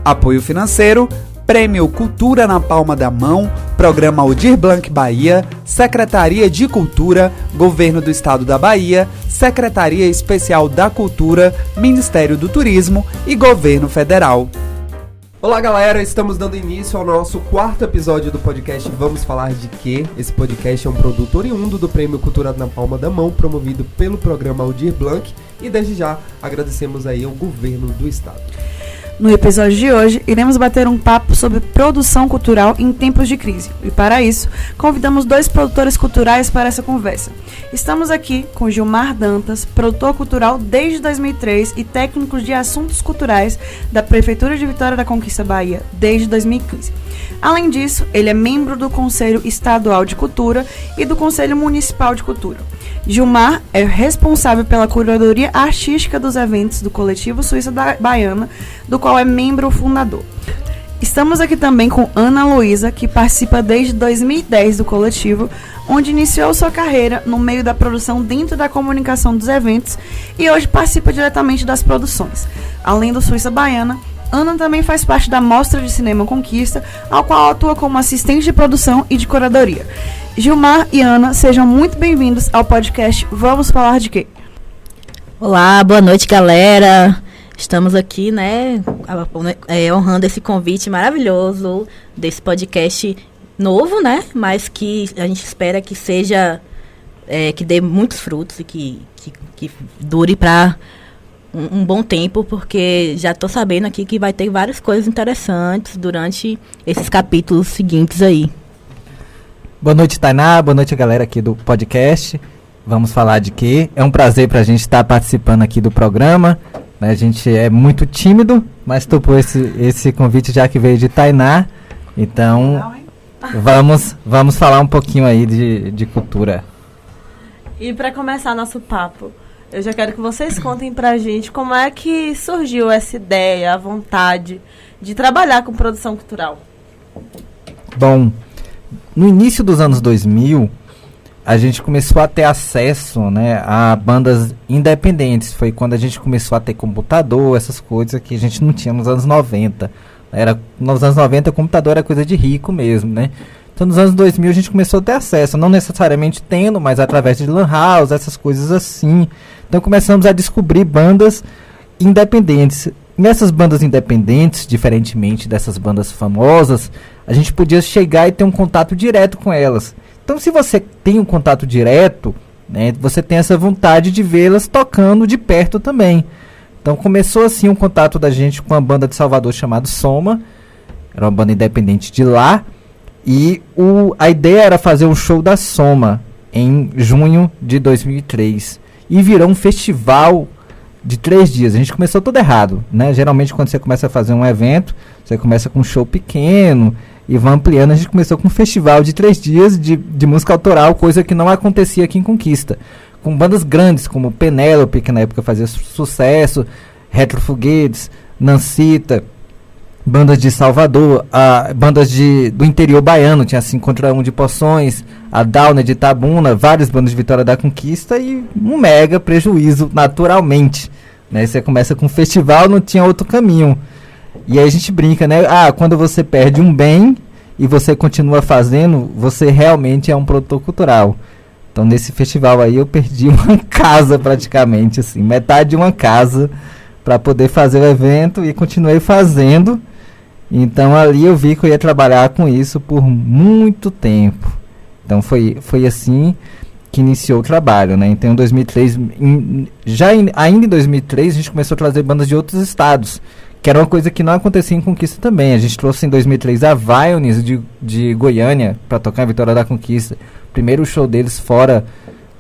Apoio financeiro, Prêmio Cultura na Palma da Mão, Programa Aldir Blanc Bahia, Secretaria de Cultura, Governo do Estado da Bahia, Secretaria Especial da Cultura, Ministério do Turismo e Governo Federal. Olá galera, estamos dando início ao nosso 4º episódio do podcast Vamos Falar de Quê? Esse podcast é um produto oriundo do Prêmio Cultura na Palma da Mão, promovido pelo Programa Aldir Blanc, e desde já agradecemos aí ao Governo do Estado. No episódio de hoje, iremos bater um papo sobre produção cultural em tempos de crise. E para isso, convidamos 2 produtores culturais para essa conversa. Estamos aqui com Gilmar Dantas, produtor cultural desde 2003 e técnico de assuntos culturais da Prefeitura de Vitória da Conquista, Bahia, desde 2015. Além disso, ele é membro do Conselho Estadual de Cultura e do Conselho Municipal de Cultura. Gilmar é responsável pela curadoria artística dos eventos do Coletivo Suíça Baiana, do qual é membro fundador. Estamos aqui também com Ana Luísa, que participa desde 2010 do coletivo, onde iniciou sua carreira no meio da produção dentro da comunicação dos eventos e hoje participa diretamente das produções. Além do Suíça Baiana, Ana também faz parte da Mostra de Cinema Conquista, ao qual atua como assistente de produção e de curadoria. Gilmar e Ana, sejam muito bem-vindos ao podcast Vamos Falar de Quê? Olá, boa noite, galera. Estamos aqui, honrando esse convite maravilhoso desse podcast novo, né? Mas que a gente espera que seja, que dê muitos frutos e que dure para um bom tempo, porque já estou sabendo aqui que vai ter várias coisas interessantes durante esses capítulos seguintes aí. Boa noite, Tainá. Boa noite, galera aqui do podcast. Vamos falar de quê? É um prazer pra gente estar participando aqui do programa. Né? A gente é muito tímido, mas topou esse convite já que veio de Tainá. Então, vamos falar um pouquinho aí de cultura. E para começar nosso papo, eu já quero que vocês contem pra gente como é que surgiu essa ideia, a vontade de trabalhar com produção cultural. Bom, no início dos anos 2000, a gente começou a ter acesso, né, a bandas independentes. Foi quando a gente começou a ter computador, essas coisas que a gente não tinha nos anos 90. Nos anos 90, o computador era coisa de rico mesmo, né? Então, nos anos 2000, a gente começou a ter acesso, não necessariamente tendo, mas através de lan house, essas coisas assim. Então, começamos a descobrir bandas independentes. Nessas bandas independentes, diferentemente dessas bandas famosas, a gente podia chegar e ter um contato direto com elas. Então, se você tem um contato direto, né, você tem essa vontade de vê-las tocando de perto também. Então, começou assim um contato da gente com uma banda de Salvador chamada Soma. Era uma banda independente de lá. E a ideia era fazer um show da Soma em junho de 2003. E virou um festival de 3 dias. A gente começou tudo errado, né? Geralmente, quando você começa a fazer um evento, você começa com um show pequeno e vai ampliando. A gente começou com um festival de 3 dias de música autoral, coisa que não acontecia aqui em Conquista. Com bandas grandes, como Penélope, que na época fazia sucesso, Retrofoguetes, Nancita, bandas de Salvador, bandas do interior baiano, tinha assim Contra Um de Poções, a Downer de Itabuna, várias bandas de Vitória da Conquista e um mega prejuízo naturalmente, né? Você começa com um festival, não tinha outro caminho. E aí a gente brinca, né? Quando você perde um bem e você continua fazendo, você realmente é um produtor cultural. Então nesse festival aí eu perdi uma casa praticamente, assim, metade de uma casa para poder fazer o evento e continuei fazendo. Então ali eu vi que eu ia trabalhar com isso por muito tempo. Então foi assim que iniciou o trabalho, né? Então em 2003, ainda em 2003 a gente começou a trazer bandas de outros estados, que era uma coisa que não acontecia em Conquista também. A gente trouxe em 2003 a Viones de Goiânia para tocar em Vitória da Conquista. Primeiro show deles fora,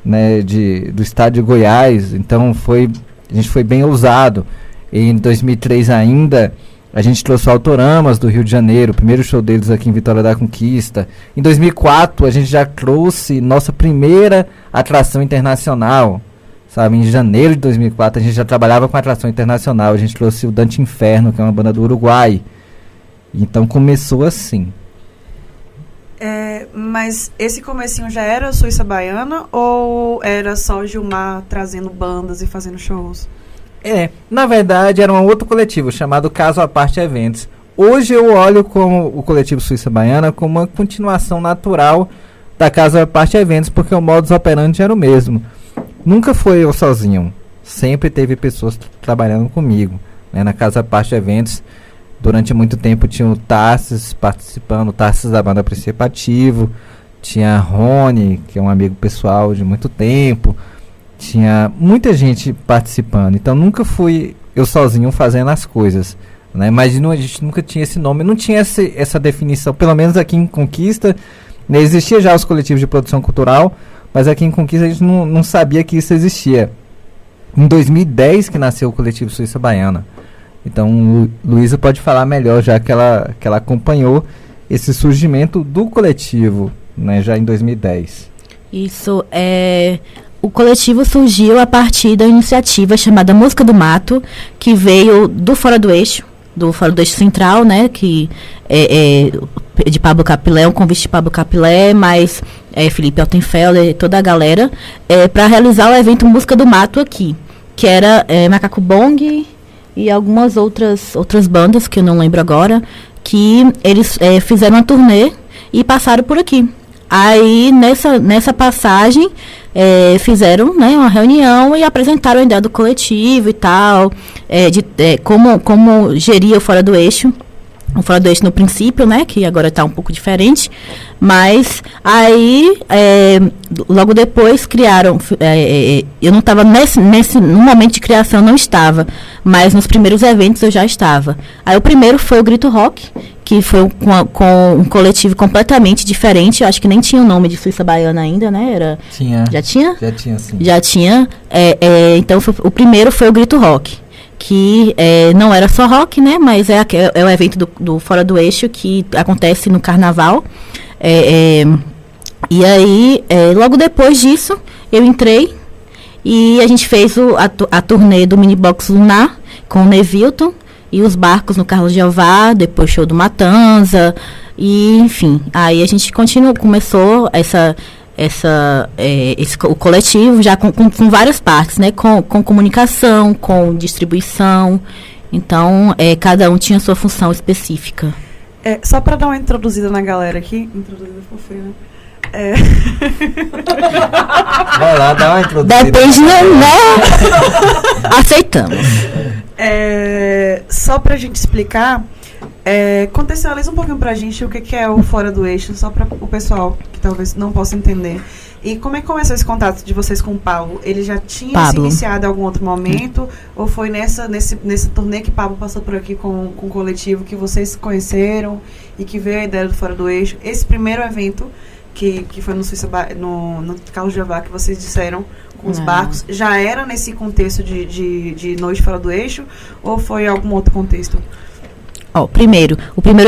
né, do estado de Goiás. Então a gente foi bem ousado. E em 2003 ainda a gente trouxe o Autoramas do Rio de Janeiro, o primeiro show deles aqui em Vitória da Conquista. Em 2004 a gente já trouxe nossa primeira atração internacional, sabe? Em janeiro de 2004 a gente já trabalhava com atração internacional. A gente trouxe o Dante Inferno, que é uma banda do Uruguai. Então começou assim. Mas esse comecinho já era Suíça Baiana ou era só o Gilmar trazendo bandas e fazendo shows? Na verdade era um outro coletivo chamado Caso à Parte Eventos. Hoje eu olho como o coletivo Suíça Baiana como uma continuação natural da Casa à Parte Eventos, porque o modus operandi era o mesmo. Nunca foi eu sozinho, sempre teve pessoas trabalhando comigo, né? Na Casa à Parte Eventos, durante muito tempo tinha o Tarsis participando, o Tarsis da banda Principativo, tinha Rony, que é um amigo pessoal de muito tempo, tinha muita gente participando, então nunca fui eu sozinho fazendo as coisas, né? Mas a gente nunca tinha esse nome, não tinha essa definição, pelo menos aqui em Conquista, né? Existia já os coletivos de produção cultural, mas aqui em Conquista a gente não sabia que isso existia. Em 2010 que nasceu o coletivo Suíça Baiana, então Luísa pode falar melhor, já que ela acompanhou esse surgimento do coletivo, né, já em 2010. Isso, o coletivo surgiu a partir da iniciativa chamada Música do Mato, que veio do Fora do Eixo Central, né, que de Pablo Capilé, um convite de Pablo Capilé, mais Felipe Altenfelder e toda a galera, para realizar o evento Música do Mato aqui, que era Macaco Bong e algumas outras bandas, que eu não lembro agora, que eles fizeram uma turnê e passaram por aqui. Aí, nessa passagem, fizeram, né, uma reunião e apresentaram a ideia do coletivo e tal, como geria o Fora do Eixo. O Fora do Eixo no princípio, né, que agora está um pouco diferente, mas aí, logo depois criaram, eu não estava no momento de criação, não estava, mas nos primeiros eventos eu já estava. Aí o primeiro foi o Grito Rock, que foi com um coletivo completamente diferente, eu acho que nem tinha o nome de Suíça Baiana ainda, né? Tinha. Já tinha? Já tinha, sim. Já tinha, então o primeiro foi o Grito Rock, que não era só rock, né, mas é o evento do Fora do Eixo, que acontece no Carnaval. E aí, logo depois disso, eu entrei e a gente fez a turnê do Minibox Lunar com o Nevilton e os barcos no Carlos Jeová, depois show do Matanza, e enfim, aí a gente começou o coletivo já com várias partes, né? Com comunicação, com distribuição. Então, cada um tinha sua função específica. Só para dar uma introduzida na galera aqui. Introduzida foi feio, né? Vai lá, dá uma introduzida. Depende, né? Aceitamos. Só pra gente explicar, contextualiza um pouquinho pra gente o que é o Fora do Eixo, só para o pessoal que talvez não possa entender. E como é que começou esse contato de vocês com o Pablo? Ele já tinha se iniciado em algum outro momento? Ou foi nesse turnê que Pablo passou por aqui com o coletivo que vocês conheceram e que veio a ideia do Fora do Eixo? Esse primeiro evento, que foi no Suíça, no Carlos Jeová, que vocês disseram, com os barcos, já era nesse contexto de Noite Fora do Eixo? Ou foi algum outro contexto? O primeiro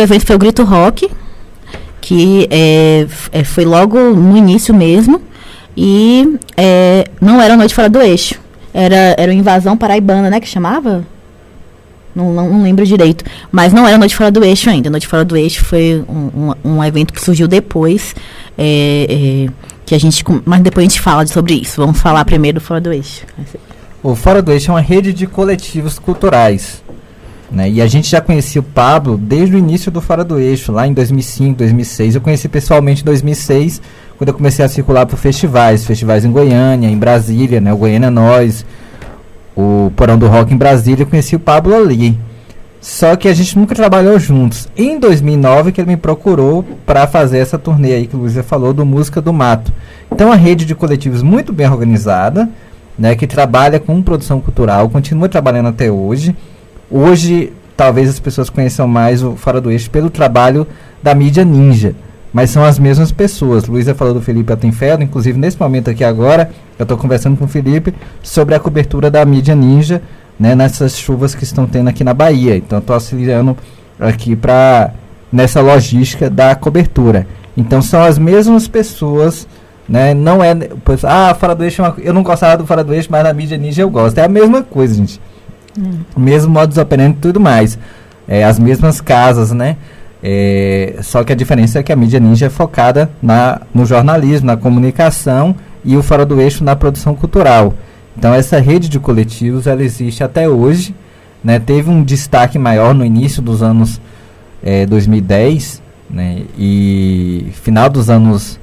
evento foi o Grito Rock, que foi logo no início mesmo, e não era Noite Fora do Eixo, era o Invasão Paraibana, né, que chamava? Não lembro direito, mas não era Noite Fora do Eixo ainda. Noite Fora do Eixo foi um evento que surgiu depois, que a gente, mas depois a gente fala sobre isso. Vamos falar primeiro do Fora do Eixo. O Fora do Eixo é uma rede de coletivos culturais, né? E a gente já conhecia o Pablo desde o início do Fora do Eixo, lá em 2005, 2006. Eu conheci pessoalmente em 2006, quando eu comecei a circular por festivais em Goiânia, em Brasília, né? O Goiânia Nós, o Porão do Rock em Brasília. Eu conheci o Pablo ali. Só que a gente nunca trabalhou juntos. Em 2009 que ele me procurou para fazer essa turnê aí que o Luísa falou, do Música do Mato. Então, uma rede de coletivos muito bem organizada, né, que trabalha com produção cultural, continua trabalhando até hoje. Hoje, talvez as pessoas conheçam mais o Fora do Eixo pelo trabalho da mídia Ninja, mas são as mesmas pessoas. Luísa falou do Felipe Altenfelder, inclusive nesse momento aqui agora, eu estou conversando com o Felipe sobre a cobertura da mídia Ninja, né, nessas chuvas que estão tendo aqui na Bahia. Então, estou auxiliando aqui nessa logística da cobertura. Então, são as mesmas pessoas, né? Não é... Fora do Eixo, eu não gostava do Fora do Eixo, mas na mídia Ninja eu gosto. É a mesma coisa, gente. Mesmo modus operandi e tudo mais. As mesmas casas, né? Só que a diferença é que a mídia Ninja é focada no jornalismo, na comunicação, e o Fora do Eixo na produção cultural. Então essa rede de coletivos, ela existe até hoje, né? Teve um destaque maior no início dos anos 2010, né? E final dos anos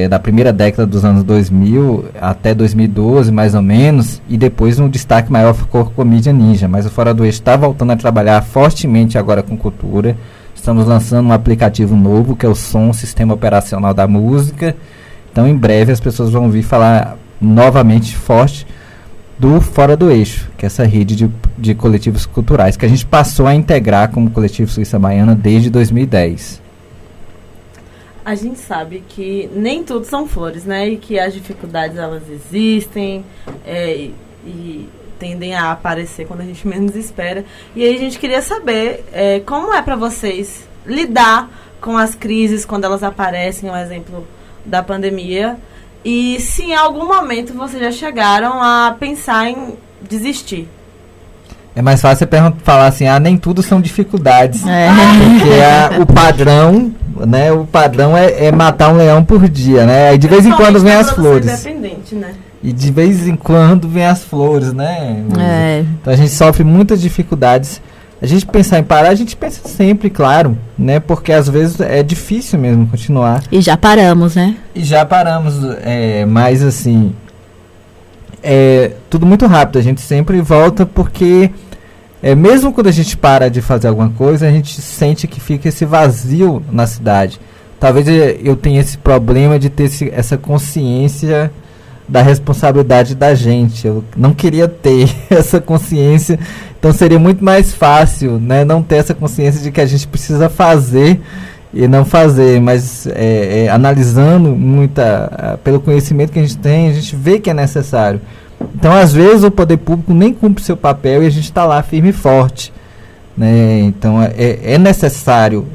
da primeira década dos anos 2000 até 2012 mais ou menos, e depois um destaque maior ficou com a Mídia Ninja, mas o Fora do Eixo está voltando a trabalhar fortemente agora com cultura. Estamos lançando um aplicativo novo que é o Som, Sistema Operacional da Música. Então em breve as pessoas vão ouvir falar novamente forte do Fora do Eixo, que é essa rede de coletivos culturais que a gente passou a integrar como Coletivo Suíça Baiana desde 2010. A gente sabe que nem tudo são flores, né? E que as dificuldades, elas existem e tendem a aparecer quando a gente menos espera. E aí a gente queria saber como é para vocês lidar com as crises quando elas aparecem, um exemplo da pandemia. E se em algum momento vocês já chegaram a pensar em desistir. É mais fácil você falar assim, nem tudo são dificuldades. Porque o padrão, né? O padrão é matar um leão por dia, né? Aí de vez em quando vem as flores. Independente, né? E de vez em quando vem as flores, né? Então a gente sofre muitas dificuldades. A gente pensar em parar, a gente pensa sempre, claro, né? Porque às vezes é difícil mesmo continuar. E já paramos, né? Mas assim, tudo muito rápido. A gente sempre volta porque mesmo quando a gente para de fazer alguma coisa, a gente sente que fica esse vazio na cidade. Talvez eu tenha esse problema de ter essa consciência da responsabilidade da gente. Eu não queria ter essa consciência, então seria muito mais fácil, né, não ter essa consciência de que a gente precisa fazer e não fazer, mas analisando pelo conhecimento que a gente vê que é necessário. Então às vezes o poder público nem cumpre seu papel e a gente está lá firme e forte, né? Então é necessário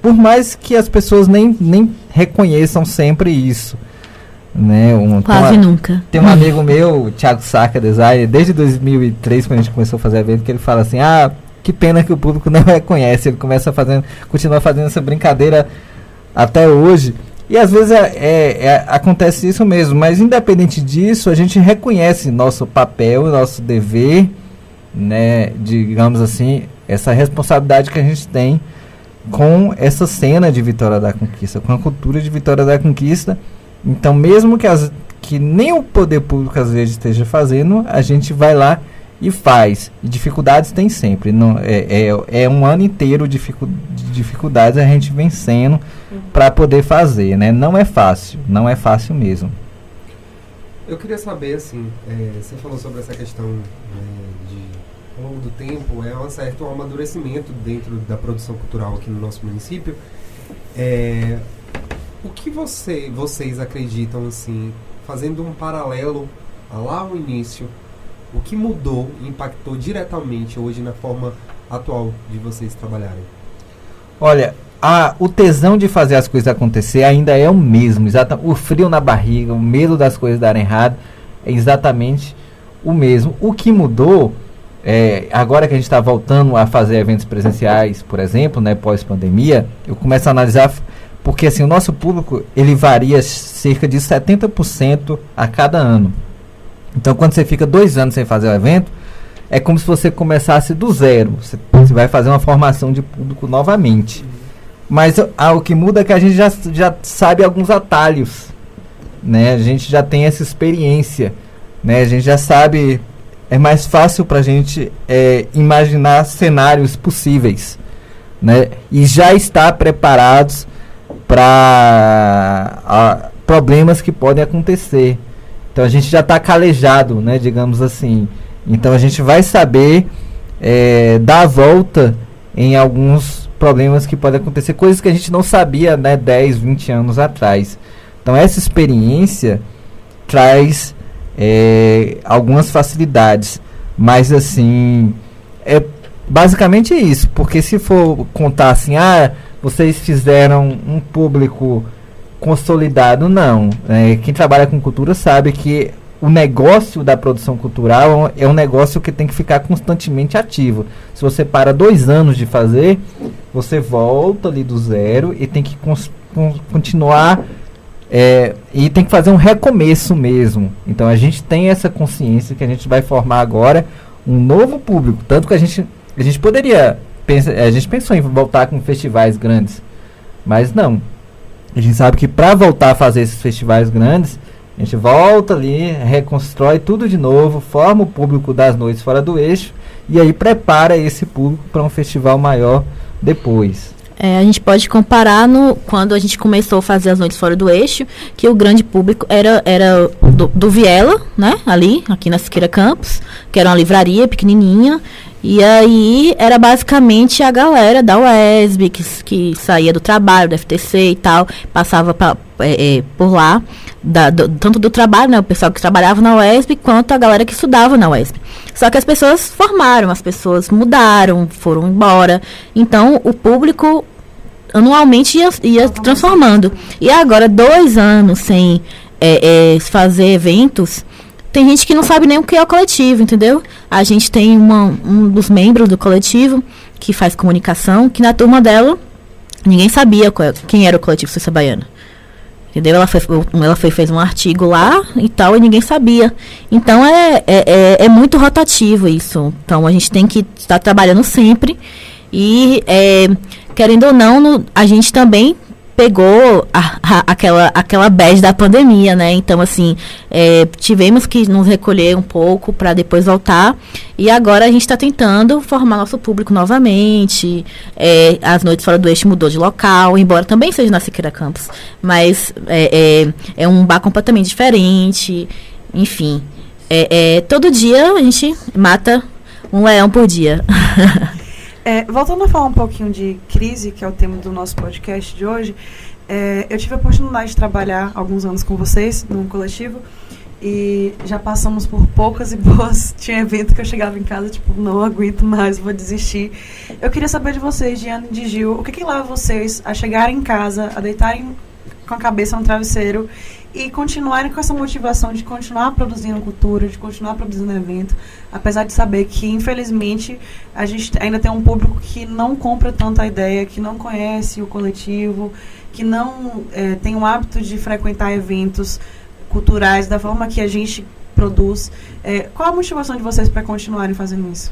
por mais que as pessoas nem reconheçam sempre isso, né? Quase nunca. Tem um amigo meu, o Thiago Saca, designer, desde 2003, quando a gente começou a fazer evento, que ele fala assim, que pena que o público não reconhece. Ele continua fazendo essa brincadeira até hoje. E às vezes acontece isso mesmo, mas independente disso, a gente reconhece nosso papel, nosso dever, né, digamos assim, essa responsabilidade que a gente tem com essa cena de Vitória da Conquista, com a cultura de Vitória da Conquista. Então, mesmo que nem o poder público às vezes esteja fazendo, a gente vai lá e faz. E dificuldades tem sempre. Não, um ano inteiro de dificuldades a gente vencendo para poder fazer, né? Não é fácil mesmo. Eu queria saber, assim, você falou sobre essa questão ao longo do tempo, um certo amadurecimento dentro da produção cultural aqui no nosso município. O que vocês acreditam, assim, fazendo um paralelo lá ao início, o que mudou e impactou diretamente hoje na forma atual de vocês trabalharem? Olha, o tesão de fazer as coisas acontecer ainda é o mesmo. O frio na barriga, o medo das coisas darem errado é exatamente o mesmo. O que mudou, agora que a gente está voltando a fazer eventos presenciais, por exemplo, né, pós-pandemia, eu começo a analisar, porque assim, o nosso público ele varia cerca de 70% a cada ano. Então, quando você fica 2 anos sem fazer o evento, é como se você começasse do zero. Você vai fazer uma formação de público novamente. Mas o que muda é que a gente já sabe alguns atalhos, né? A gente já tem essa experiência, né? A gente já sabe, é mais fácil para a gente imaginar cenários possíveis, né? E já está preparados para problemas que podem acontecer. Então a gente já está calejado, né, digamos assim. Então a gente vai saber dar a volta em alguns problemas que podem acontecer, coisas que a gente não sabia, né, 10, 20 anos atrás. Então essa experiência traz algumas facilidades, mas assim, basicamente isso, porque se for contar assim, vocês fizeram um público consolidado, não. Quem trabalha com cultura sabe que o negócio da produção cultural é um negócio que tem que ficar constantemente ativo. Se você para 2 anos de fazer, você volta ali do zero e tem que continuar E tem que fazer um recomeço mesmo. Então a gente tem essa consciência que a gente vai formar agora um novo público. Tanto que a gente poderia, a gente pensou em voltar com festivais grandes, mas não. A gente sabe que para voltar a fazer esses festivais grandes, a gente volta ali, reconstrói tudo de novo, forma o público das noites fora do eixo e aí prepara esse público para um festival maior depois. A gente pode comparar quando a gente começou a fazer as noites fora do eixo, que o grande público era do Viela, né? Aqui na Siqueira Campos, que era uma livraria pequenininha. E aí era basicamente a galera da UESB, que saía do trabalho, do FTC e tal, passava por lá, tanto do trabalho, né, o pessoal que trabalhava na UESB, quanto a galera que estudava na UESB. Só que as pessoas formaram, as pessoas mudaram, foram embora. Então o público anualmente ia transformando. E agora, 2 anos sem fazer eventos, tem gente que não sabe nem o que é o coletivo, entendeu? A gente tem um dos membros do coletivo que faz comunicação, que na turma dela ninguém sabia quem era o coletivo Suíça Baiana. Entendeu? Ela fez um artigo lá e tal, e ninguém sabia. Então é muito rotativo isso. Então a gente tem que estar trabalhando sempre. E querendo ou não, a gente também pegou aquela bad da pandemia, né? Então, assim, tivemos que nos recolher um pouco para depois voltar. E agora a gente está tentando formar nosso público novamente. As noites fora do eixo mudou de local, embora também seja na Siqueira Campos. Mas é um bar completamente diferente. Enfim, todo dia a gente mata um leão por dia. Voltando a falar um pouquinho de crise, que é o tema do nosso podcast de hoje, eu tive a oportunidade de trabalhar alguns anos com vocês num coletivo e já passamos por poucas e boas. Tinha evento que eu chegava em casa, tipo, não aguento mais, vou desistir. Eu queria saber de vocês, Diana e de Gil, o que leva vocês a chegarem em casa, a deitarem com a cabeça no travesseiro e continuarem com essa motivação de continuar produzindo cultura, de continuar produzindo evento, apesar de saber que, infelizmente, a gente ainda tem um público que não compra tanto a ideia, que não conhece o coletivo, que não tem o hábito de frequentar eventos culturais da forma que a gente produz. Qual a motivação de vocês para continuarem fazendo isso?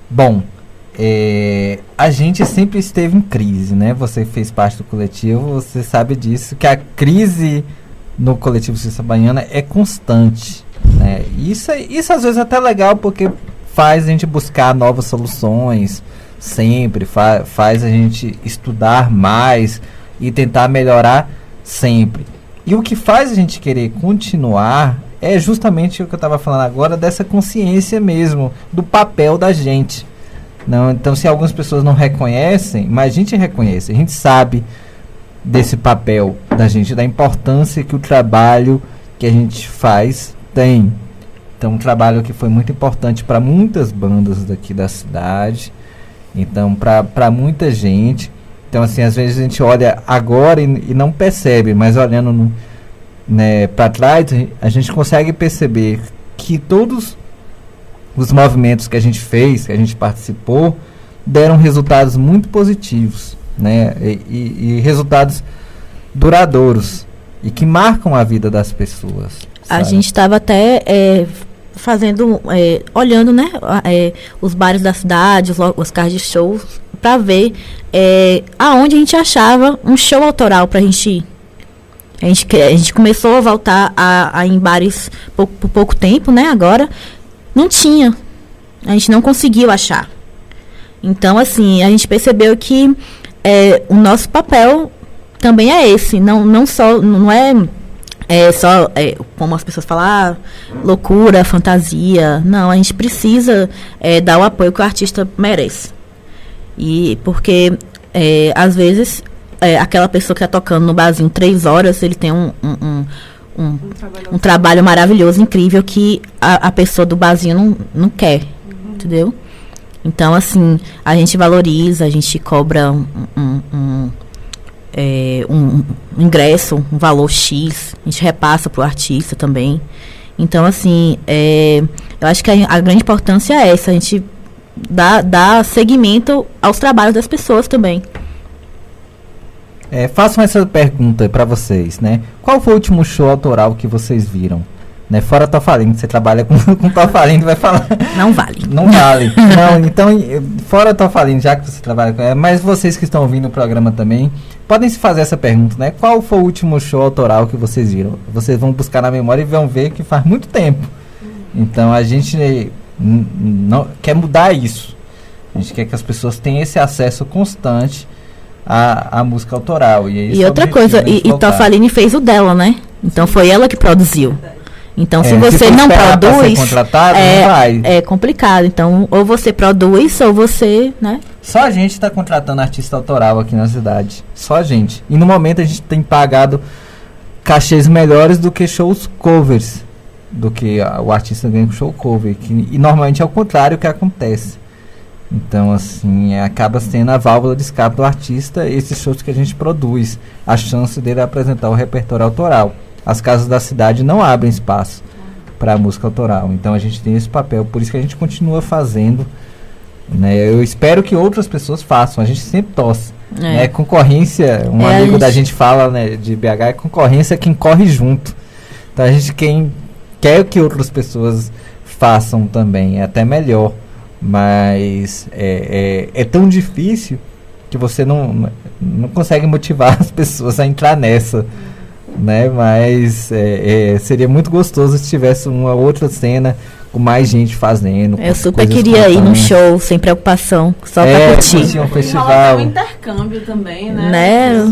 Bom, a gente sempre esteve em crise, né? Você fez parte do coletivo, você sabe disso, que a crise no coletivo Suíça Baiana é constante, né? Isso às vezes é até legal, porque faz a gente buscar novas soluções sempre, faz a gente estudar mais e tentar melhorar sempre. E o que faz a gente querer continuar é justamente o que eu estava falando agora, dessa consciência mesmo, do papel da gente. Não, então, se algumas pessoas não reconhecem, mas a gente reconhece, a gente sabe desse papel da gente, da importância que o trabalho que a gente faz tem. Então, um trabalho que foi muito importante para muitas bandas daqui da cidade, então, para muita gente. Então, assim, às vezes a gente olha agora e não percebe, mas olhando para trás, a gente consegue perceber que todos os movimentos que a gente fez, que a gente participou, deram resultados muito positivos, né? E resultados duradouros e que marcam a vida das pessoas. A gente estava até olhando, né, os bares da cidade, os carros de shows, para ver aonde a gente achava um show autoral para a gente ir. A gente começou a voltar a ir em bares por pouco tempo, né? Agora não tinha. A gente não conseguiu achar. Então, assim, a gente percebeu que o nosso papel também é esse. Não é só, como as pessoas falam, loucura, fantasia. Não, a gente precisa dar o apoio que o artista merece. E porque, às vezes, aquela pessoa que está tocando no barzinho 3 horas, ele tem um trabalho maravilhoso, incrível, que a pessoa do barzinho não quer, entendeu? Então, assim, a gente valoriza, a gente cobra um ingresso, um valor X, a gente repassa para o artista também. Então, assim, eu acho que a grande importância é essa, a gente dá seguimento aos trabalhos das pessoas também. Façam essa pergunta para vocês, né? Qual foi o último show autoral que vocês viram? Né? Fora Tofalindo, você trabalha com Tofalindo, vai falar. Não vale. Não vale. Não, então, fora Tofalindo, já que você trabalha com ela, mas vocês que estão ouvindo o programa também, podem se fazer essa pergunta, né? Qual foi o último show autoral que vocês viram? Vocês vão buscar na memória e vão ver que faz muito tempo. Então, a gente não quer mudar isso. A gente quer que as pessoas tenham esse acesso constante à música autoral. E outra coisa, e Tofalindo fez o dela, né? Então, foi ela que produziu. Então, se você não produz, não vai. É complicado. Então, ou você produz, ou você, né? Só a gente está contratando artista autoral aqui na cidade. Só a gente. E no momento a gente tem pagado cachês melhores do que shows covers. Do que o artista ganha com show cover. E normalmente é o contrário que acontece. Então, assim, acaba sendo a válvula de escape do artista esses shows que a gente produz. A chance dele apresentar o repertório autoral. As casas da cidade não abrem espaço para a música autoral. Então a gente tem esse papel, por isso que a gente continua fazendo. Né? Eu espero que outras pessoas façam, a gente sempre torce. Né? Concorrência, amigo da gente fala, né, de BH, concorrência é quem corre junto. Então a gente quer que outras pessoas façam também, é até melhor. Mas é tão difícil que você não consegue motivar as pessoas a entrar nessa. Né? Mas seria muito gostoso se tivesse uma outra cena com mais gente fazendo. Eu super queria ir num show sem preocupação, só pra curtir. Um festival. Um intercâmbio também, né?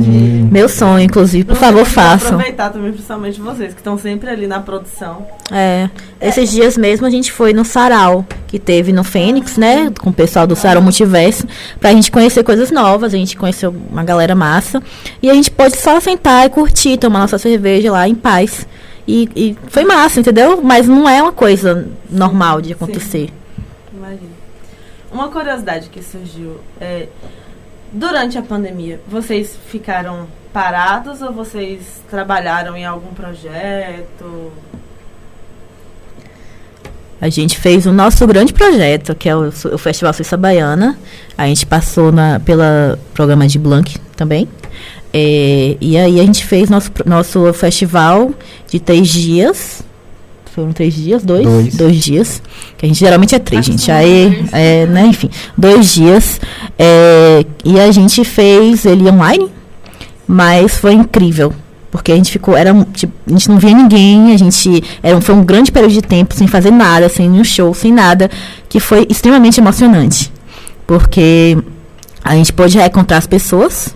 Meu sonho, inclusive, por favor, façam. Aproveitar também, principalmente vocês que estão sempre ali na produção. Esses dias mesmo a gente foi no Sarau, que teve no Fênix, né? Com o pessoal do Sarau Multiverso, pra gente conhecer coisas novas. A gente conheceu uma galera massa. E a gente pôde só sentar e curtir, tomar nossa cerveja lá em paz. E foi massa, entendeu? Mas não é uma coisa normal de acontecer. Imagina. Uma curiosidade que surgiu durante a pandemia, vocês ficaram parados ou vocês trabalharam em algum projeto? A gente fez o nosso grande projeto, que é o Festival Suíça Baiana. A gente passou pelo programa de Blanc também. E aí a gente fez nosso festival de 3 dias. Foram 3 dias? 2 dias. Que a gente geralmente é 3, gente. Aí, né, enfim, 2 dias. E a gente fez ele online, mas foi incrível. Porque a gente ficou, a gente não via ninguém, foi um grande período de tempo sem fazer nada, sem nenhum show, sem nada, que foi extremamente emocionante. Porque a gente pôde reencontrar as pessoas.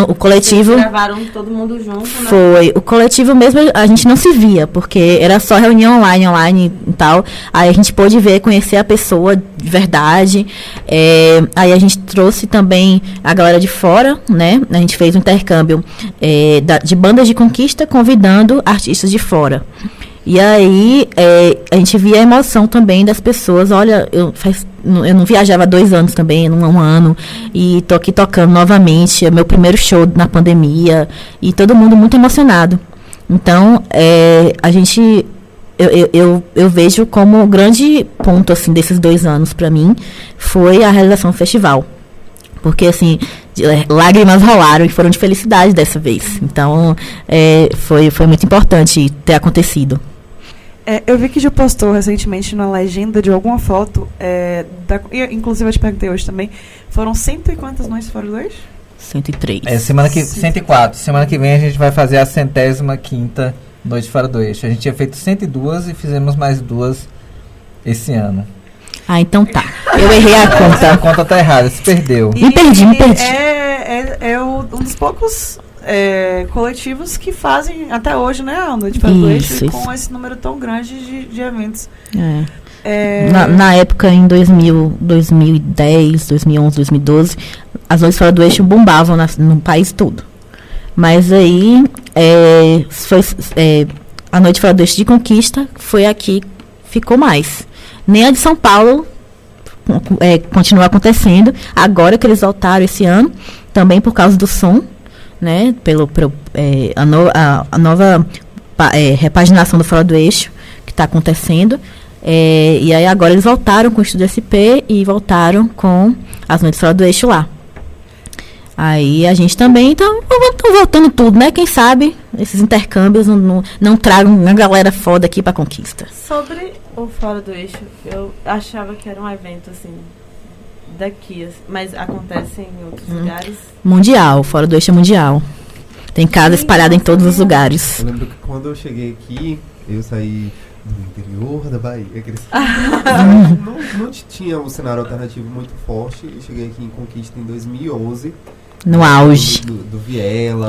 O coletivo... Vocês gravaram todo mundo junto, né? Foi. O coletivo mesmo, a gente não se via, porque era só reunião online e tal. Aí a gente pôde conhecer a pessoa de verdade. Aí a gente trouxe também a galera de fora, né? A gente fez um intercâmbio de bandas de conquista, convidando artistas de fora. E aí, a gente via a emoção também das pessoas. Olha, eu não viajava há 2 anos também, um ano, e tô aqui tocando novamente, é meu primeiro show na pandemia, e todo mundo muito emocionado. Então, eu vejo como o grande ponto, assim, desses 2 anos para mim, foi a realização do festival. Porque, assim, lágrimas rolaram e foram de felicidade dessa vez. Então, foi muito importante ter acontecido. Eu vi que já postou recentemente na legenda de alguma foto, inclusive eu te perguntei hoje também, foram 100 e quantas noites fora do eixo? 103. 104. Semana que vem a gente vai fazer a 105ª Noite Fora do Eixo. A gente tinha feito 102 e fizemos mais 2 esse ano. Então tá. Eu errei a conta. A conta tá errada, se perdeu. Me perdi. Um dos poucos coletivos que fazem até hoje, né, a Noite Fora do Eixo, com esse número tão grande de eventos. Na época, em 2010, 2011, 2012, as Noites Fora do Eixo bombavam no país todo. Mas aí, a Noite Fora do Eixo de Conquista foi aqui, ficou mais. Nem a de São Paulo continua acontecendo. Agora que eles voltaram esse ano, também por causa do som, né? A nova repaginação do Fora do Eixo que está acontecendo. E aí agora eles voltaram com o Estúdio SP e voltaram com as Noites Fora do Eixo lá. Aí a gente também estão voltando tudo, né? Quem sabe esses intercâmbios não tragam uma galera foda aqui pra Conquista. Sobre o Fora do Eixo, eu achava que era um evento, assim, daqui, mas acontece em outros lugares. Mundial, Fora do Eixo é mundial. Tem casa espalhada em todos os lugares. Eu lembro que quando eu cheguei aqui, eu saí do interior da Bahia. Não tinha um cenário alternativo muito forte. Eu cheguei aqui em Conquista em 2011. No auge. Do Viela.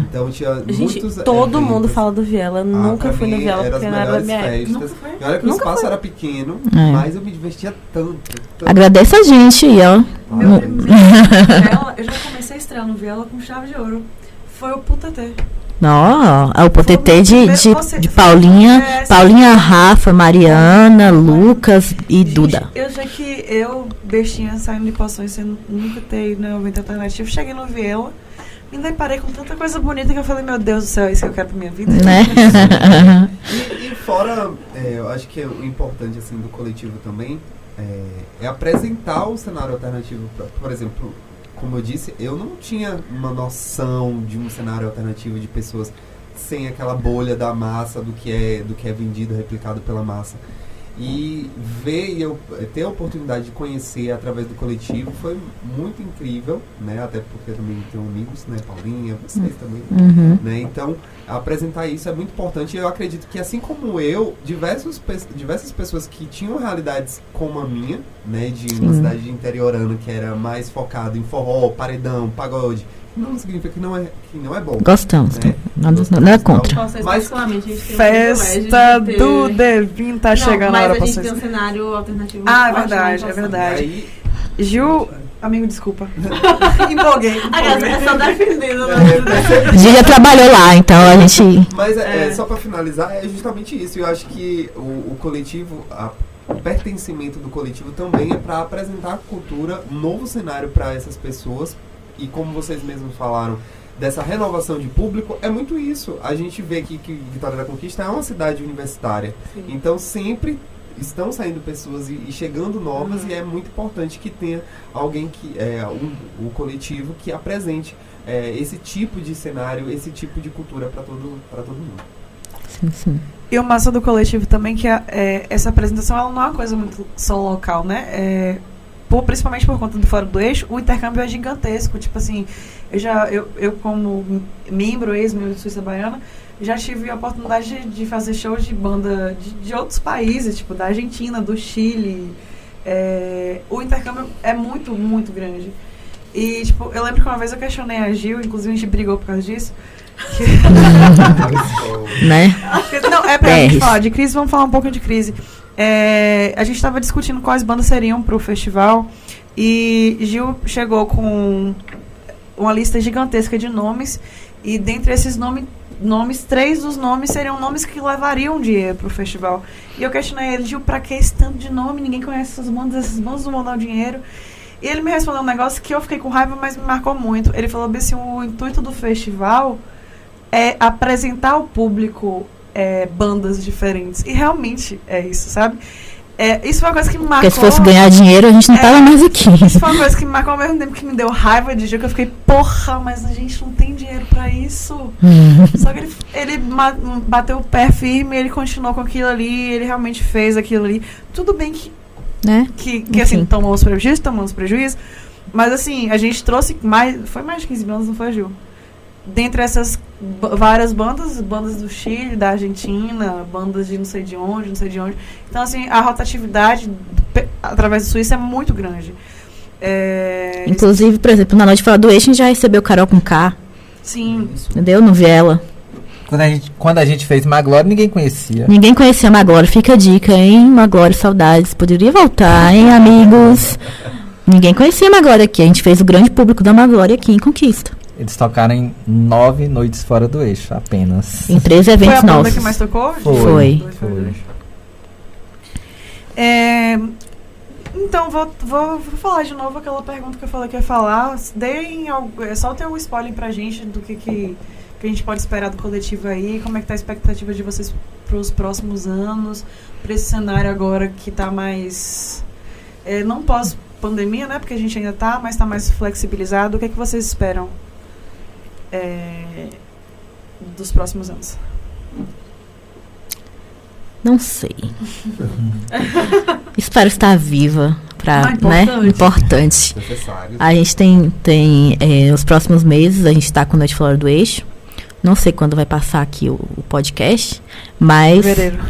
Então tinha muitos todo eventos. mundo fala do Viela. Eu nunca fui no Viela porque não era da minha época. E olha que o espaço era pequeno, mas eu me divertia tanto. Agradeço a gente aí, ó. Meu primeiro Viela, eu já comecei a estrear no Viela com chave de ouro. Foi o Putatê. Não, o PTT de Paulinha, Rafa, Mariana, Lucas e Duda. Eu sei que eu, bestinha, saindo de poções, sem nunca ter ido no evento alternativo, cheguei no Viela, me deparei com tanta coisa bonita que eu falei, meu Deus do céu, é isso que eu quero pra minha vida. Né? E fora, eu acho que o importante assim, do coletivo também é apresentar o cenário alternativo, por exemplo. Como eu disse, eu não tinha uma noção de um cenário alternativo de pessoas sem aquela bolha da massa, do que é vendido, replicado pela massa. E eu ter a oportunidade de conhecer através do coletivo foi muito incrível, né? Até porque eu também tenho amigos, né? Paulinha, vocês também, né? Então, apresentar isso é muito importante. E eu acredito que, assim como eu, diversas pessoas que tinham realidades como a minha, né? De uma cidade interiorana que era mais focada em forró, paredão, pagode, não significa que não é bom. Gostamos, né? Não é contra. Mas Festa do Devin tá chegando a hora pra vocês. Mas a gente vocês. tem um cenário alternativo. É verdade, é verdade. Aí, Gil, amigo, desculpa. Empolguei. A galera só defendendo. Gil já trabalhou lá, então a gente... Mas só pra finalizar, é justamente isso. Eu acho que o coletivo, o pertencimento do coletivo também é para apresentar a cultura, um novo cenário para essas pessoas. E como vocês mesmos falaram, dessa renovação de público, é muito isso. A gente vê aqui que Vitória da Conquista é uma cidade universitária. Sim. Então sempre estão saindo pessoas e chegando novas, e é muito importante que tenha alguém que o coletivo que apresente esse tipo de cenário, esse tipo de cultura para todo mundo. Sim. E o massa do coletivo também que essa apresentação ela não é uma coisa muito só local, né? Principalmente por conta do Fora do Eixo, o intercâmbio é gigantesco. Tipo assim, eu como membro, ex-membro de Suíça Baiana, já tive a oportunidade de fazer shows de banda de outros países, tipo da Argentina, do Chile. O intercâmbio é muito, muito grande. E, tipo, eu lembro que uma vez eu questionei a Gil, inclusive a gente brigou por causa disso. Né? Não, pra gente falar de crise, vamos falar um pouco de crise. A gente estava discutindo quais bandas seriam pro festival e Gil chegou com uma lista gigantesca de nomes, e dentre esses nomes, 3 dos nomes seriam nomes que levariam dinheiro pro festival. E eu questionei ele, Gil, pra que esse tanto de nome? Ninguém conhece essas bandas não vão dar o dinheiro. E ele me respondeu um negócio que eu fiquei com raiva, mas me marcou muito. Ele falou assim, o intuito do festival é apresentar ao público bandas diferentes. E realmente é isso, sabe? Isso foi uma coisa que me marcou. Porque se fosse ganhar dinheiro, a gente não tava mais aqui. Isso foi uma coisa que me marcou ao mesmo tempo que me deu raiva de dia, que eu fiquei, porra, mas a gente não tem dinheiro pra isso. Só que ele bateu o pé firme, ele continuou com aquilo ali, ele realmente fez aquilo ali. Tudo bem que, né? que assim, tomamos prejuízo, mas assim, a gente trouxe foi mais de 15 bandas, não foi, Gil? Dentre essas várias bandas do Chile, da Argentina, bandas de não sei de onde. Então, assim, a rotatividade através do Suíça é muito grande. Inclusive, por exemplo, na noite Fora do Eixo, a gente já recebeu Carol com K. Sim. Entendeu? No Viela. Quando a gente fez Maglore, ninguém conhecia. Ninguém conhecia Maglore. Fica a dica, hein? Maglore, saudades. Poderia voltar, hein, amigos? Ninguém conhecia Maglore aqui. A gente fez o grande público da Maglore aqui em Conquista. Eles tocaram em 9 noites fora do eixo, apenas. Em 13 eventos novos. Foi a banda nossos. que mais tocou? Foi. Então, vou falar de novo aquela pergunta que eu falei que ia falar. Soltem um spoiler pra gente do que a gente pode esperar do coletivo aí, como é que tá a expectativa de vocês pros próximos anos, pra esse cenário agora que tá mais... não posso pandemia, né? Porque a gente ainda tá, mas está mais flexibilizado. O que é que vocês esperam dos próximos anos? Não sei. Espero estar viva para, né? Importante. Importante. Necessário. A gente tem nos próximos meses, a gente está com Noite Fora do Eixo. Não sei quando vai passar aqui o podcast, mas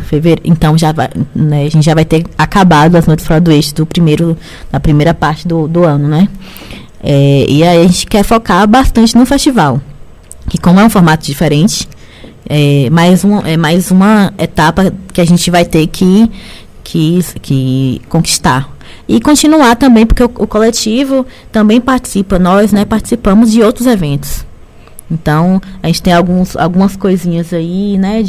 fevereiro. Então já vai, né, a gente já vai ter acabado as Noites Fora do Eixo na primeira parte do ano, né? E aí a gente quer focar bastante no festival, que como é um formato diferente, é mais uma etapa que a gente vai ter que conquistar. E continuar também, porque o coletivo também participa, nós, né, participamos de outros eventos. Então, a gente tem algumas coisinhas aí, né,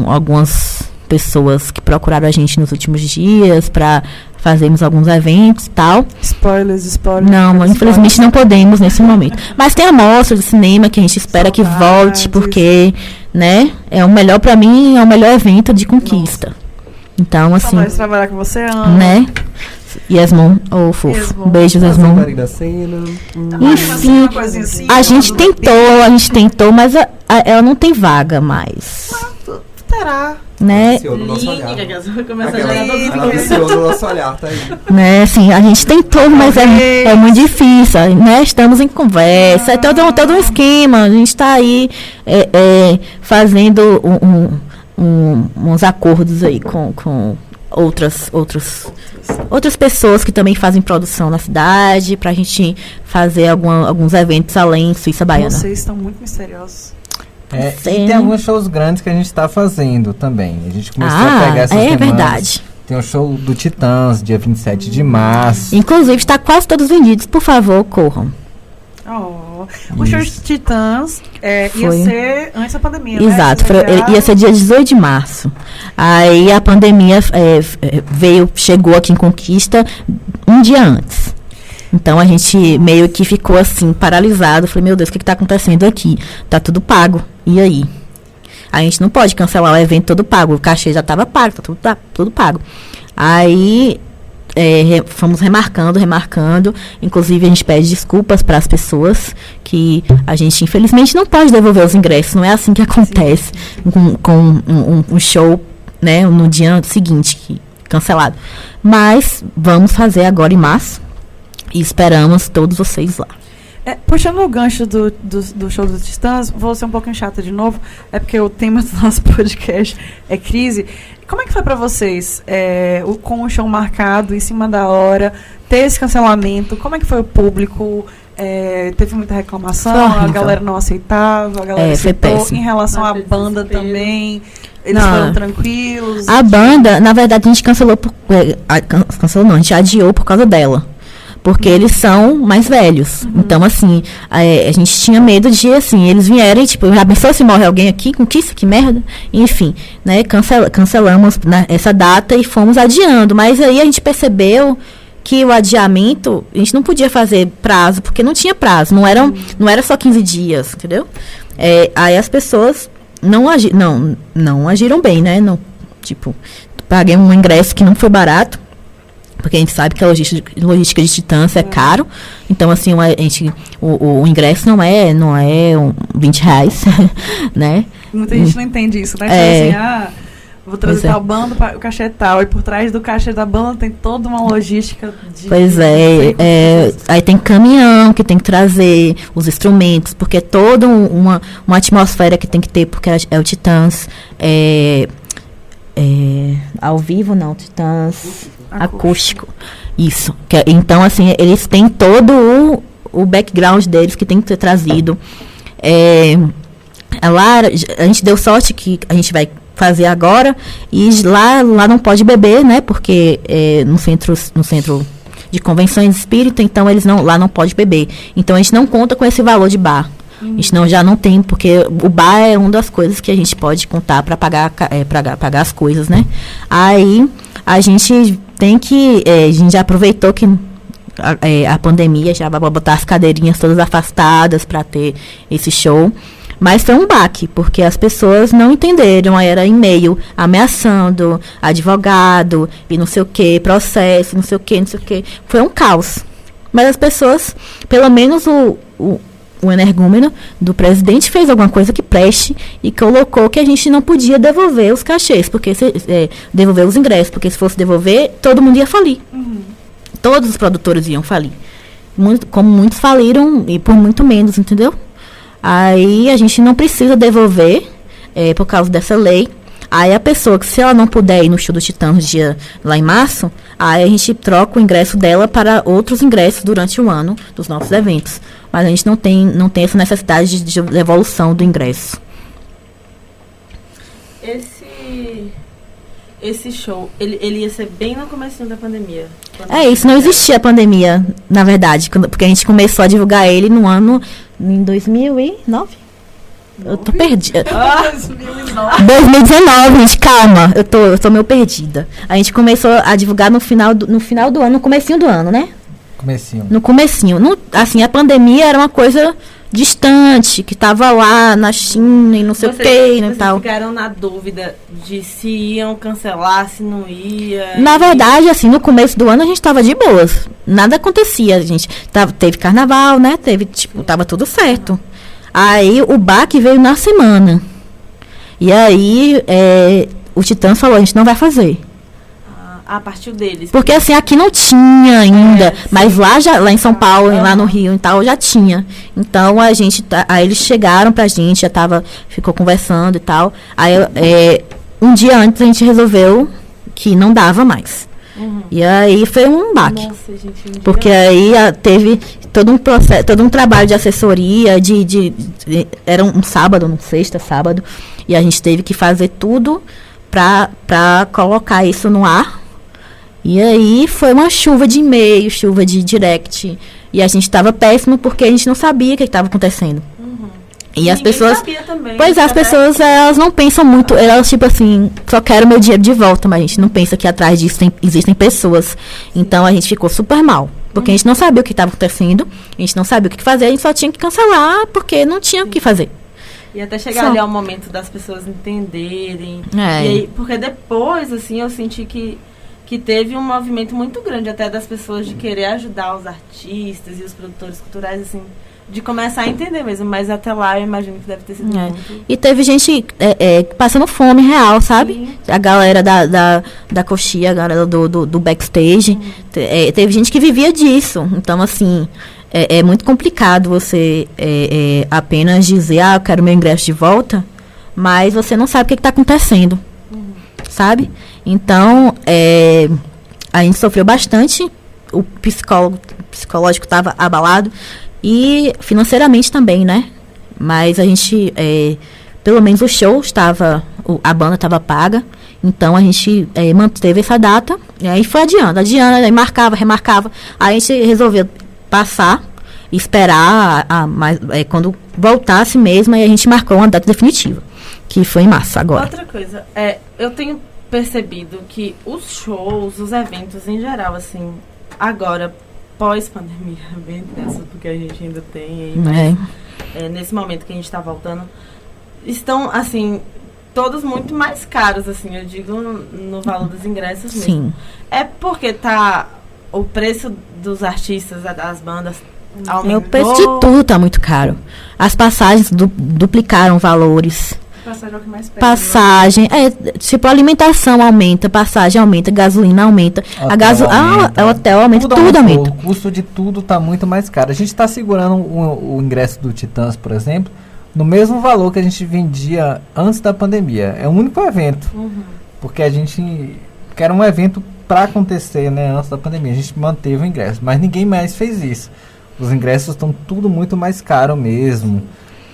algumas pessoas que procuraram a gente nos últimos dias para fazermos alguns eventos e tal. Spoilers. Não, infelizmente não podemos nesse momento. Mas tem a mostra de cinema que a gente espera que volte, porque, né, é o melhor para mim, é o melhor evento de conquista. Então, assim, Saudades de trabalhar com você, Ana. né? Yasmon, fofo. Yasmon. Beijos, Yasmon. Marina Cena. Enfim, Uma coisinha assim, a gente tentou, mas ela não tem vaga mais, terá. né? Viciou no nosso olhar. Começa a jogar Ela viciou no nosso olhar, tá aí. Né, assim, a gente tentou, mas é muito difícil, né? Estamos em conversa, é todo um esquema. A gente está aí fazendo uns acordos aí com outras pessoas que também fazem produção na cidade, pra gente fazer alguns eventos além Suíça Baiana. Vocês estão muito misteriosos. E Sim. tem alguns shows grandes que a gente está fazendo também. A gente começou a pegar essas demandas. Verdade. Tem o show do Titãs, dia 27 de março. Inclusive, está quase todos vendidos. Por favor, corram. O show de Titãs ia Foi. ser antes da pandemia, Exato, né? ia ser dia 18 de março. Aí a pandemia chegou aqui em Conquista um dia antes. Então a gente meio que ficou assim, paralisado. Falei, meu Deus, o que está acontecendo aqui? Tá tudo pago. E aí? A gente não pode cancelar o evento todo pago. O cachê já estava pago, tá tudo pago. Aí fomos remarcando. Inclusive, a gente pede desculpas para as pessoas que a gente, infelizmente, não pode devolver os ingressos. Não é assim que acontece com um show, né, no dia seguinte, cancelado. Mas vamos fazer agora em março e esperamos todos vocês lá. Puxando o gancho do show dos Titãs, vou ser um pouquinho chata de novo, porque o tema do nosso podcast é crise. Como é que foi pra vocês, com o show marcado, em cima da hora, ter esse cancelamento? Como é que foi o público? Teve muita reclamação, a galera não aceitava, a galera aceitou. Péssimo. Em relação à banda também, eles foram tranquilos? A banda, na verdade, a gente cancelou cancelou não, a gente adiou por causa dela. Porque eles são mais velhos. Então, assim, a gente tinha medo de, assim, eles vierem, tipo, já pensou se morre alguém aqui? Com que isso? Que merda? Enfim, né, cancelamos essa data e fomos adiando. Mas aí a gente percebeu que o adiamento, a gente não podia fazer prazo, porque não tinha prazo. Não era só 15 dias, entendeu? Aí as pessoas não agiram bem, né? Não, tipo, paguei um ingresso que não foi barato. Porque a gente sabe que a logística de Titãs é caro. Então, assim, o ingresso não é R$20, né? Muita gente não entende isso, né? Tipo assim, vou trazer tal banda, o cachê é tal. E por trás do cachê da banda tem toda uma logística de... Pois aí tem caminhão que tem que trazer os instrumentos, porque é toda uma atmosfera que tem que ter, porque é o Titãs. Ao vivo, não, Titãs acústico. Isso. Então, assim, eles têm todo o background deles que tem que ser trazido. Lá, a gente deu sorte que a gente vai fazer agora, e lá não pode beber, né? Porque no centro de convenções espírita, então lá não pode beber. Então a gente não conta com esse valor de bar. A gente já não tem, porque o bar é uma das coisas que a gente pode contar para pagar as coisas, né? Aí a gente tem que, a gente já aproveitou que a pandemia já vai botar as cadeirinhas todas afastadas para ter esse show. Mas foi um baque, porque as pessoas não entenderam, aí era e-mail ameaçando, advogado, e não sei o que, processo, não sei o que. Foi um caos. Mas as pessoas, pelo menos o energúmeno do presidente fez alguma coisa que preste e colocou que a gente não podia devolver os cachês, porque devolver os ingressos, porque se fosse devolver, todo mundo ia falir. Todos os produtores iam falir. Como muitos faliram e por muito menos, entendeu? Aí a gente não precisa devolver por causa dessa lei. Aí a pessoa que, se ela não puder ir no show do Titãs lá em março, aí a gente troca o ingresso dela para outros ingressos durante o ano dos nossos eventos. Mas a gente não tem essa necessidade de devolução do ingresso. Esse show, ele ia ser bem no comecinho da pandemia. Isso, não existia pandemia, na verdade, porque a gente começou a divulgar ele em 2009. Eu tô perdida. 2019, gente, calma. Eu tô meio perdida. A gente começou a divulgar no final do ano, no comecinho do ano, né? No comecinho. Assim, a pandemia era uma coisa distante, que tava lá na China e não sei o que e tal. Vocês ficaram na dúvida de se iam cancelar, se não ia? Na verdade, assim, no começo do ano a gente tava de boas. Nada acontecia, teve carnaval, né? Tava tudo certo. Aí o baque veio na semana. E aí o Titãs falou, a gente não vai fazer. Partiu deles. Porque assim, aqui não tinha ainda, mas lá em São Paulo, lá no Rio e tal, já tinha. Então aí eles chegaram pra gente, ficou conversando e tal. Aí um dia antes a gente resolveu que não dava mais. E aí foi um baque. Nossa, gente, porque aí teve todo um processo, todo um trabalho de assessoria, era um sábado, um sexta, sábado, e a gente teve que fazer tudo pra colocar isso no ar. E aí foi uma chuva de e-mail, chuva de direct. E a gente estava péssimo porque a gente não sabia o que estava acontecendo. E as pessoas. Sabia também, pois é, as pessoas elas não pensam muito. Elas, tipo assim, só querem meu dinheiro de volta, mas a gente não pensa que atrás disso existem pessoas. Então a gente ficou super mal. Porque a gente não sabia o que estava acontecendo, a gente não sabia o que fazer, a gente só tinha que cancelar porque não tinha o que fazer. E até chegar ali ao momento das pessoas entenderem. E aí, porque depois, assim, eu senti que teve um movimento muito grande até das pessoas de querer ajudar os artistas e os produtores culturais, assim, de começar a entender mesmo. Mas até lá eu imagino que deve ter sido muito... E teve gente passando fome real, sabe? Sim. A galera da coxia, a galera do backstage. Teve gente que vivia disso. Então, assim, é muito complicado você apenas dizer, eu quero meu ingresso de volta, mas você não sabe o que está acontecendo. Sabe? Então, a gente sofreu bastante, o psicológico estava abalado e financeiramente também, né? Mas a gente, pelo menos o show a banda estava paga, então a gente manteve essa data e aí foi adiando, aí marcava, remarcava, aí a gente resolveu passar, esperar quando voltasse mesmo, aí a gente marcou uma data definitiva, que foi em março agora. Outra coisa, eu tenho percebido que os shows, os eventos em geral, assim, agora, pós-pandemia, bem dessa, porque a gente ainda tem aí, mas, nesse momento que a gente está voltando, estão, assim, todos muito mais caros, assim, eu digo no valor dos ingressos mesmo. Sim. É porque o preço dos artistas, das bandas, aumentou? O preço de tudo tá muito caro. As passagens duplicaram valores. Passagem é o que mais pega. Passagem, tipo, a alimentação aumenta, passagem aumenta, gasolina aumenta, o hotel aumenta, tudo aumenta. O custo de tudo tá muito mais caro. A gente está segurando o ingresso do Titãs, por exemplo, no mesmo valor que a gente vendia antes da pandemia. É o único evento. Porque que era um evento para acontecer, né, antes da pandemia. A gente manteve o ingresso, mas ninguém mais fez isso. Os ingressos estão tudo muito mais caro mesmo.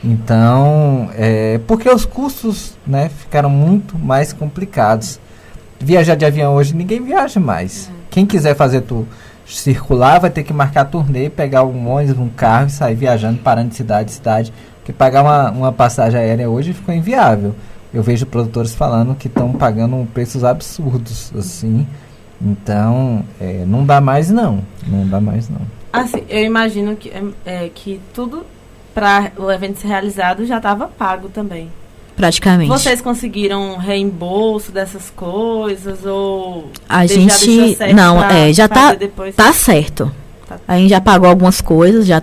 Então, porque os custos, né, ficaram muito mais complicados. Viajar de avião hoje, ninguém viaja mais. Quem quiser fazer circular, vai ter que marcar turnê, pegar um ônibus, um carro e sair viajando, parando de cidade em cidade. Porque pagar uma passagem aérea hoje ficou inviável. Eu vejo produtores falando que estão pagando preços absurdos, assim. Então, não dá mais não. Não dá mais não. Assim, eu imagino que tudo para o evento ser realizado já estava pago também. Praticamente. Vocês conseguiram reembolso dessas coisas ou A já gente deixou certo não, pra já fazer depois? tá certo. Tá. A gente já pagou algumas coisas, já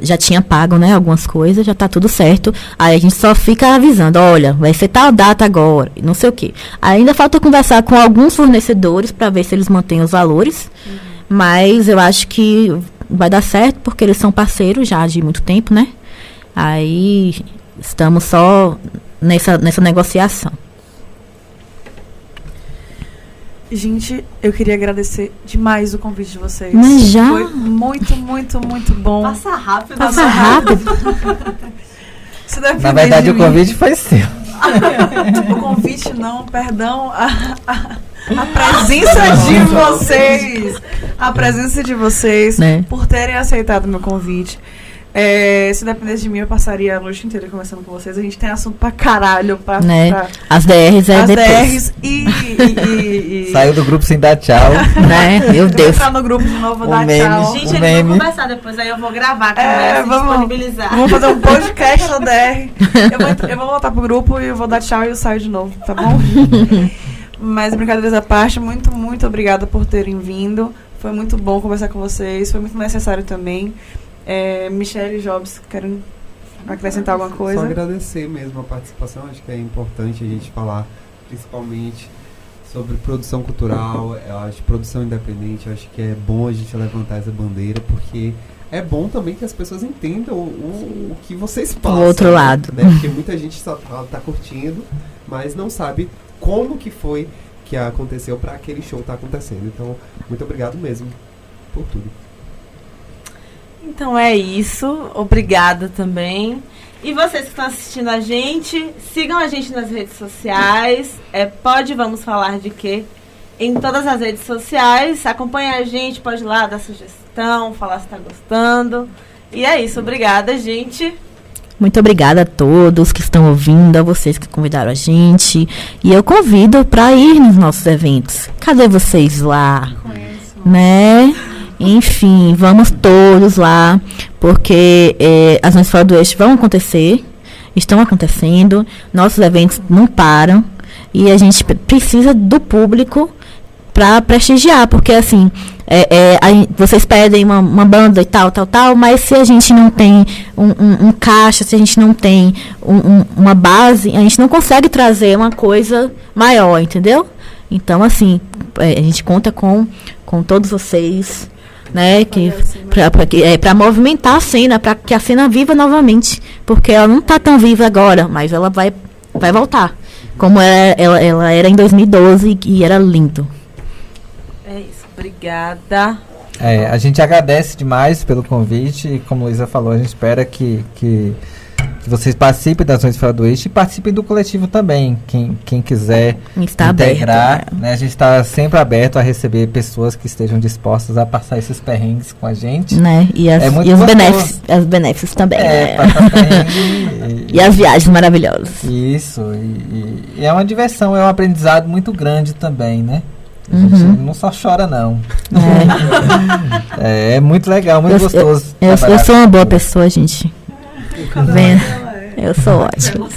já tinha pago, né, algumas coisas, já tá tudo certo. Aí a gente só fica avisando, olha, vai ser tal data agora, não sei o quê. Ainda falta conversar com alguns fornecedores para ver se eles mantêm os valores, mas eu acho que vai dar certo porque eles são parceiros já de muito tempo, né? Aí estamos só nessa negociação. Gente, eu queria agradecer demais o convite de vocês. Mas já? Foi muito, muito, muito bom. Passa rápido. Passa rápido. Isso depende Na verdade, de o mim. convite foi seu. O convite não, perdão. A presença de vocês. A presença de vocês, Né? por terem aceitado o meu convite. Se dependesse de mim, eu passaria a noite inteira conversando com vocês. A gente tem assunto pra caralho. Né? As DRs as depois. DRs e Saiu do grupo sem dar tchau. Né? Meu Vou Deus. entrar no grupo de novo, vou O dar meme. tchau. Gente, O eles meme. vão conversar depois, aí eu vou gravar a conversa e vamos- disponibilizar. Vamos fazer um podcast da DR. Eu vou voltar pro grupo e eu vou dar tchau e eu saio de novo, tá bom? Mas brincadeiras à parte, muito, muito obrigada por terem vindo. Foi muito bom conversar com vocês, foi muito necessário também. Michelle e Jobs, querem acrescentar alguma coisa? Só agradecer mesmo a participação. Acho que é importante a gente falar principalmente sobre produção cultural. Eu acho produção independente. Eu acho que é bom a gente levantar essa bandeira, porque é bom também que as pessoas entendam o que vocês passam. O outro lado. Né? Porque muita gente só tá curtindo, mas não sabe como que foi que aconteceu para aquele show estar acontecendo. Então, muito obrigado mesmo por tudo. Então é isso. Obrigada também. E vocês que estão assistindo a gente, sigam a gente nas redes sociais. Vamos falar de quê? Em todas as redes sociais. Acompanhe a gente, pode ir lá dar sugestão, falar se está gostando. E é isso. Obrigada, gente. Muito obrigada a todos que estão ouvindo, a vocês que convidaram a gente. E eu convido para ir nos nossos eventos. Cadê vocês lá? Né? Enfim, vamos todos lá, porque as Noites Fora do Eixo vão acontecer, estão acontecendo, nossos eventos não param e a gente precisa do público para prestigiar, porque assim, vocês pedem uma banda e tal, mas se a gente não tem um caixa, se a gente não tem uma base, a gente não consegue trazer uma coisa maior, entendeu? Então, assim, a gente conta com todos vocês, né, para movimentar a cena, para que a cena viva novamente, porque ela não está tão viva agora, mas ela vai voltar, como ela era em 2012 e era lindo. É isso. Obrigada. A gente agradece demais pelo convite e, como a Luísa falou, a gente espera que vocês participem das Noites Fora do Eixo e participem do coletivo também. Quem quiser Está integrar, aberto, né? A gente está sempre aberto a receber pessoas que estejam dispostas a passar esses perrengues com a gente. Né? E muito os gostoso. benefícios também. Né? Passar perrengue E as viagens maravilhosas. Isso, e é uma diversão, é um aprendizado muito grande também, né? A gente não só chora, não. É muito legal, muito gostoso. Eu trabalhar sou uma com boa tudo. pessoa, gente. Vendo? Eu sou ótima.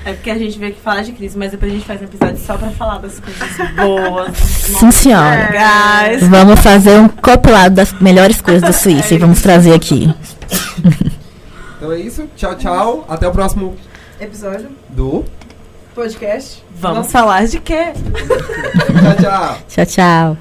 É porque a gente veio aqui falar de crise, mas depois a gente faz um episódio só pra falar das coisas boas. Sim, senhora. Legais. Vamos fazer um compilado das melhores coisas da Suíça e vamos trazer aqui. Então é isso. Tchau, tchau. Até o próximo Episódio, do... podcast. Vamos falar de quê? Tchau, tchau. Tchau, tchau.